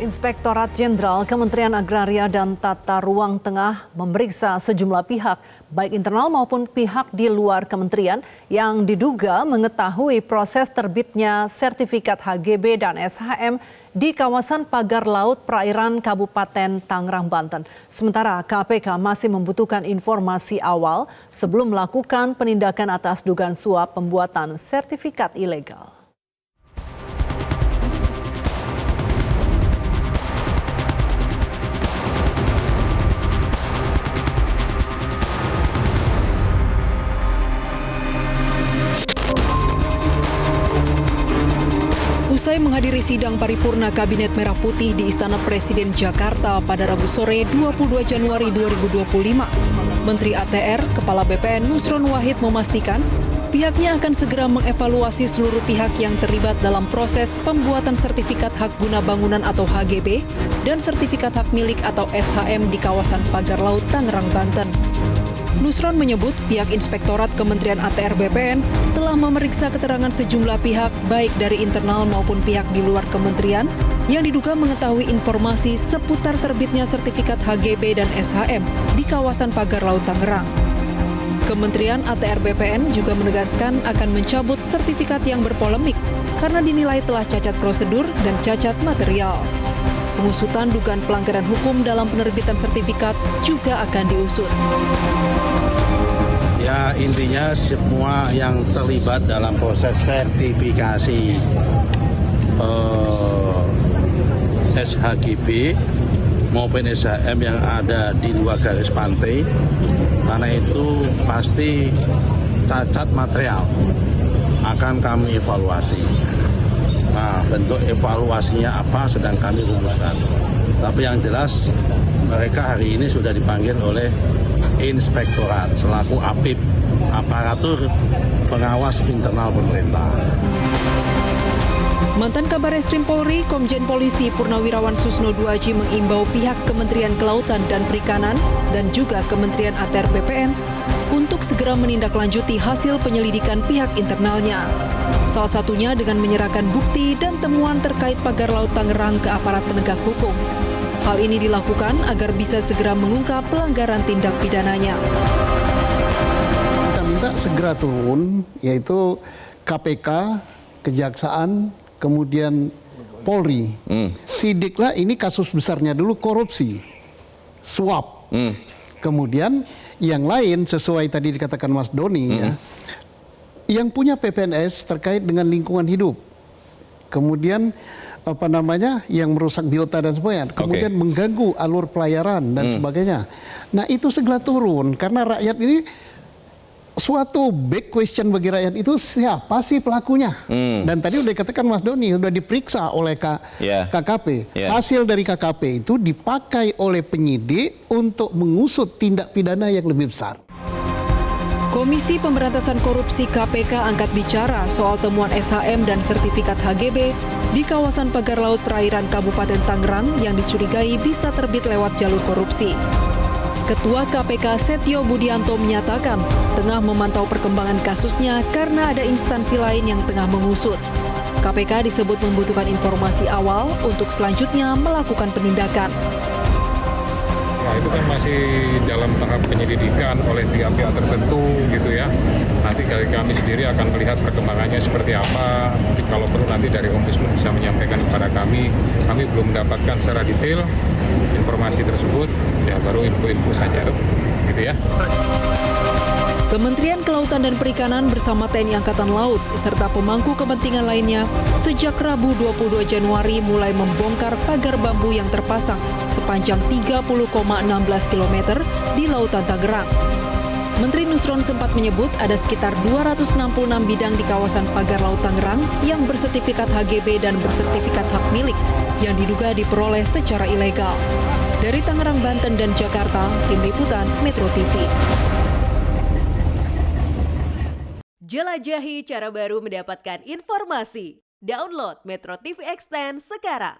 Inspektorat Jenderal Kementerian Agraria dan Tata Ruang Tengah memeriksa sejumlah pihak, baik internal maupun pihak di luar kementerian yang diduga mengetahui proses terbitnya sertifikat HGB dan SHM di kawasan pagar laut perairan Kabupaten Tangerang, Banten. Sementara KPK masih membutuhkan informasi awal sebelum melakukan penindakan atas dugaan suap pembuatan sertifikat ilegal. Usai menghadiri sidang paripurna Kabinet Merah Putih di Istana Presiden Jakarta pada Rabu sore 22 Januari 2025, Menteri ATR Kepala BPN Nusron Wahid memastikan pihaknya akan segera mengevaluasi seluruh pihak yang terlibat dalam proses pembuatan sertifikat hak guna bangunan atau HGB dan sertifikat hak milik atau SHM di kawasan pagar laut Tangerang, Banten. Nusron menyebut pihak Inspektorat Kementerian ATR BPN telah memeriksa keterangan sejumlah pihak baik dari internal maupun pihak di luar kementerian yang diduga mengetahui informasi seputar terbitnya sertifikat HGB dan SHM di kawasan pagar laut Tangerang. Kementerian ATR BPN juga menegaskan akan mencabut sertifikat yang berpolemik karena dinilai telah cacat prosedur dan cacat material. Pengusutan dugaan pelanggaran hukum dalam penerbitan sertifikat juga akan diusut. Ya, intinya semua yang terlibat dalam proses sertifikasi SHGB maupun SHM yang ada di luar garis pantai, karena itu pasti cacat material akan kami evaluasi. Nah, bentuk evaluasinya apa sedang kami rumuskan. Tapi yang jelas mereka hari ini sudah dipanggil oleh Inspektorat selaku APIP, aparatur pengawas internal pemerintah. Mantan Kabar Eskrim Polri, Komjen Polisi Purnawirawan Susno Duaji mengimbau pihak Kementerian Kelautan dan Perikanan dan juga Kementerian ATR BPN untuk segera menindaklanjuti hasil penyelidikan pihak internalnya. Salah satunya dengan menyerahkan bukti dan temuan terkait pagar laut Tangerang ke aparat penegak hukum. Hal ini dilakukan agar bisa segera mengungkap pelanggaran tindak pidananya. Kita minta segera turun, yaitu KPK, Kejaksaan, kemudian Polri. Sidiklah ini kasus besarnya dulu korupsi, suap. Kemudian yang lain sesuai tadi dikatakan Mas Doni ya, yang punya PPNS terkait dengan lingkungan hidup. Kemudian yang merusak biota dan sebagainya. Kemudian mengganggu alur pelayaran dan sebagainya. Nah, itu segera turun karena rakyat ini suatu big question bagi rakyat itu siapa sih pelakunya? Dan tadi sudah dikatakan Mas Doni sudah diperiksa oleh KKP. Hasil dari KKP itu dipakai oleh penyidik untuk mengusut tindak pidana yang lebih besar. Komisi Pemberantasan Korupsi KPK angkat bicara soal temuan SHM dan sertifikat HGB di kawasan pagar laut perairan Kabupaten Tangerang yang dicurigai bisa terbit lewat jalur korupsi. Ketua KPK Setio Budianto menyatakan tengah memantau perkembangan kasusnya karena ada instansi lain yang tengah mengusut. KPK disebut membutuhkan informasi awal untuk selanjutnya melakukan penindakan. Nah, itu kan masih dalam tahap penyelidikan oleh pihak-pihak tertentu gitu ya. Nanti dari kami sendiri akan melihat perkembangannya seperti apa. Kalau perlu nanti dari Ombudsman bisa menyampaikan kepada kami. Kami belum mendapatkan secara detail informasi tersebut, ya baru info-info saja gitu ya. Kementerian Kelautan dan Perikanan bersama TNI Angkatan Laut serta pemangku kepentingan lainnya sejak Rabu 22 Januari mulai membongkar pagar bambu yang terpasang sepanjang 30,16 km di Lautan Tangerang. Menteri Nusron sempat menyebut ada sekitar 266 bidang di kawasan pagar laut Tangerang yang bersertifikat HGB dan bersertifikat hak milik yang diduga diperoleh secara ilegal. Dari Tangerang, Banten dan Jakarta, Tim Liputan Metro TV. Jelajahi cara baru mendapatkan informasi. Download Metro TV Extend sekarang.